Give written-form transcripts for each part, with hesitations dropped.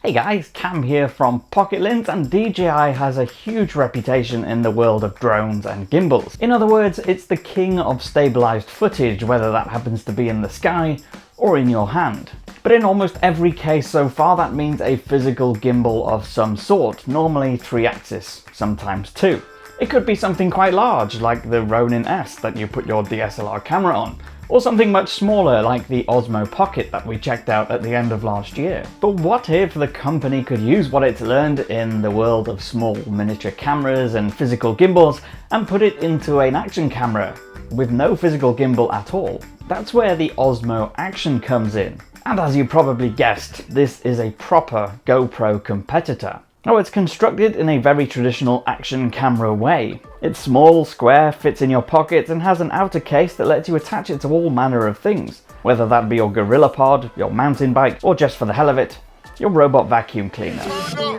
Hey guys, Cam here from Pocket-lint, and DJI has a huge reputation in the world of drones and gimbals. In other words, it's the king of stabilized footage, whether that happens to be in the sky or in your hand. But in almost every case so far, that means a physical gimbal of some sort, normally 3-axis, sometimes 2. It could be something quite large, like the Ronin S that you put your DSLR camera on, or something much smaller like the Osmo Pocket that we checked out at the end of last year. But what if the company could use what it's learned in the world of small miniature cameras and physical gimbals and put it into an action camera with no physical gimbal at all? That's where the Osmo Action comes in. And as you probably guessed, this is a proper GoPro competitor. Now, it's constructed in a very traditional action camera way. It's small, square, fits in your pocket, and has an outer case that lets you attach it to all manner of things, whether that be your gorilla pod, your mountain bike, or just for the hell of it, your robot vacuum cleaner.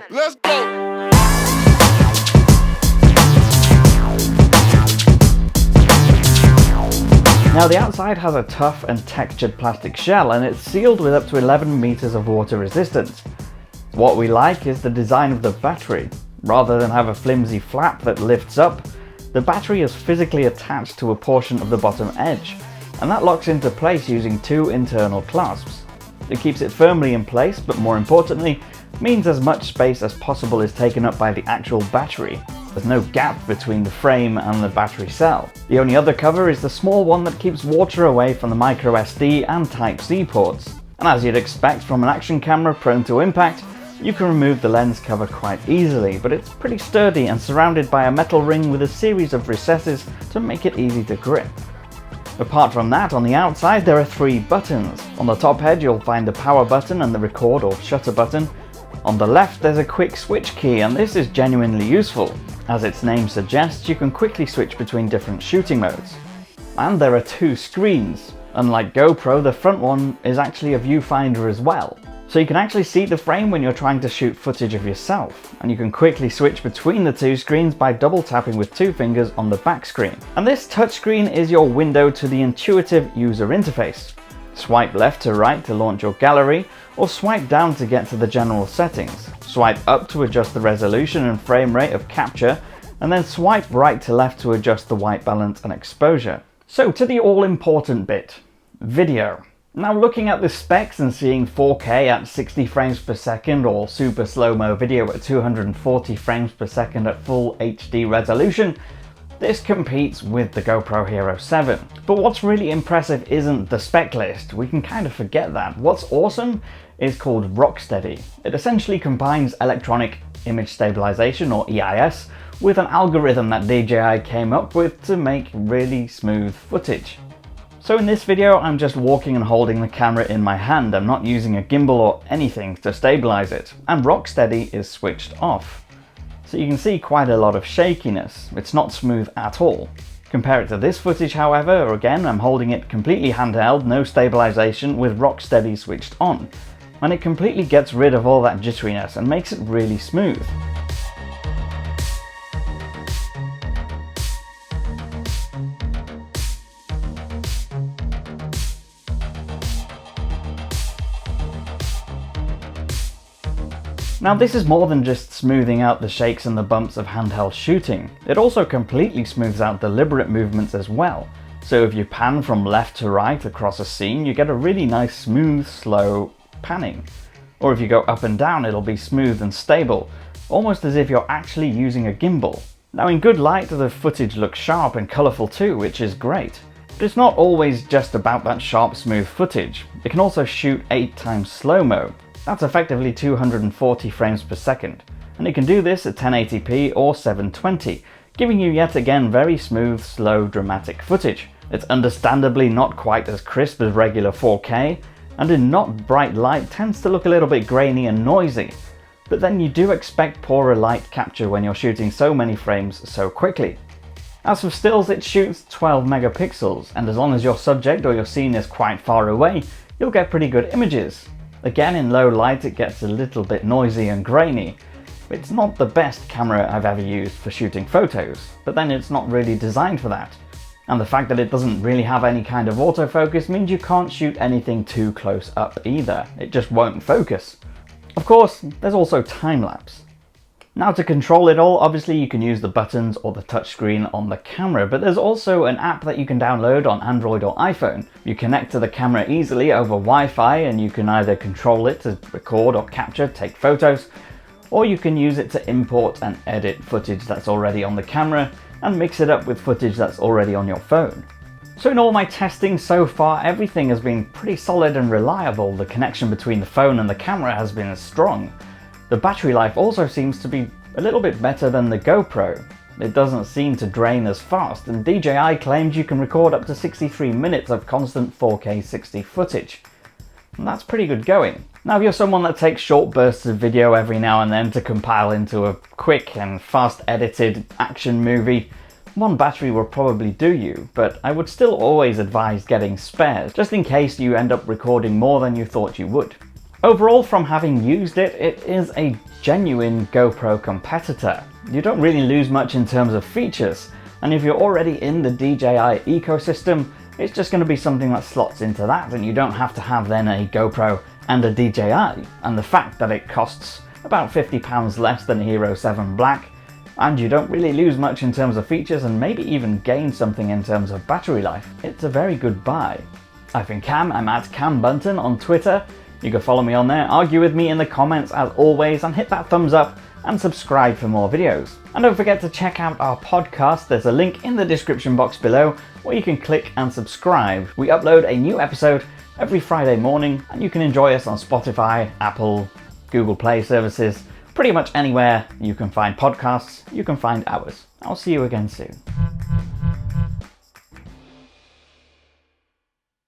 Let's go. Now, the outside has a tough and textured plastic shell, and it's sealed with up to 11 meters of water resistance. What we like is the design of the battery. Rather than have a flimsy flap that lifts up, the battery is physically attached to a portion of the bottom edge, and that locks into place using 2 internal clasps. It keeps it firmly in place, but more importantly, means as much space as possible is taken up by the actual battery. There's no gap between the frame and the battery cell. The only other cover is the small one that keeps water away from the micro SD and Type-C ports. And as you'd expect from an action camera prone to impact, you can remove the lens cover quite easily, but it's pretty sturdy and surrounded by a metal ring with a series of recesses to make it easy to grip. Apart from that, on the outside there are 3 buttons. On the top head you'll find the power button and the record or shutter button. On the left there's a quick switch key, and this is genuinely useful. As its name suggests, you can quickly switch between different shooting modes. And there are 2 screens. Unlike GoPro, the front one is actually a viewfinder as well. So you can actually see the frame when you're trying to shoot footage of yourself, and you can quickly switch between the 2 screens by double tapping with 2 fingers on the back screen. And this touchscreen is your window to the intuitive user interface. Swipe left to right to launch your gallery, or swipe down to get to the general settings. Swipe up to adjust the resolution and frame rate of capture, and then swipe right to left to adjust the white balance and exposure. So to the all-important bit, video. Now, looking at the specs and seeing 4K at 60 frames per second or super slow-mo video at 240 frames per second at full HD resolution, this competes with the GoPro Hero 7. But what's really impressive isn't the spec list. We can kind of forget that. What's awesome is called Rocksteady. It essentially combines electronic image stabilization, or EIS, with an algorithm that DJI came up with to make really smooth footage. So in this video, I'm just walking and holding the camera in my hand. I'm not using a gimbal or anything to stabilize it, and Rocksteady is switched off. So you can see quite a lot of shakiness. It's not smooth at all. Compare it to this footage, however, again, I'm holding it completely handheld, no stabilization, with Rocksteady switched on, and it completely gets rid of all that jitteriness and makes it really smooth. Now, this is more than just smoothing out the shakes and the bumps of handheld shooting. It also completely smooths out deliberate movements as well. So if you pan from left to right across a scene, you get a really nice smooth, slow panning. Or if you go up and down, it'll be smooth and stable, almost as if you're actually using a gimbal. Now, in good light, the footage looks sharp and colourful too, which is great. But it's not always just about that sharp, smooth footage. It can also shoot 8 times slow-mo. That's effectively 240 frames per second, and it can do this at 1080p or 720, giving you yet again very smooth, slow, dramatic footage. It's understandably not quite as crisp as regular 4K, and in not bright light tends to look a little bit grainy and noisy, but then you do expect poorer light capture when you're shooting so many frames so quickly. As for stills, it shoots 12 megapixels, and as long as your subject or your scene is quite far away, you'll get pretty good images. Again, in low light it gets a little bit noisy and grainy. It's not the best camera I've ever used for shooting photos, but then it's not really designed for that. And the fact that it doesn't really have any kind of autofocus means you can't shoot anything too close up either. It just won't focus. Of course, there's also time-lapse. Now to control it all, obviously you can use the buttons or the touchscreen on the camera, but there's also an app that you can download on Android or iPhone. You connect to the camera easily over Wi-Fi and you can either control it to record or capture, take photos, or you can use it to import and edit footage that's already on the camera and mix it up with footage that's already on your phone. So in all my testing so far, everything has been pretty solid and reliable. The connection between the phone and the camera has been strong. The battery life also seems to be a little bit better than the GoPro. It doesn't seem to drain as fast, and DJI claims you can record up to 63 minutes of constant 4K 60 footage. And that's pretty good going. Now if you're someone that takes short bursts of video every now and then to compile into a quick and fast edited action movie, one battery will probably do you, but I would still always advise getting spares, just in case you end up recording more than you thought you would. Overall, from having used it, it is a genuine GoPro competitor. You don't really lose much in terms of features, and if you're already in the DJI ecosystem, it's just going to be something that slots into that, and you don't have to have then a GoPro and a DJI. And the fact that it costs about £50 less than a Hero 7 Black, and you don't really lose much in terms of features and maybe even gain something in terms of battery life, it's a very good buy. I've been Cam, I'm at Cam Bunton on Twitter. You can follow me on there, argue with me in the comments as always, and hit that thumbs up and subscribe for more videos. And don't forget to check out our podcast. There's a link in the description box below where you can click and subscribe. We upload a new episode every Friday morning, and you can enjoy us on Spotify, Apple, Google Play services, pretty much anywhere you can find podcasts, you can find ours. I'll see you again soon.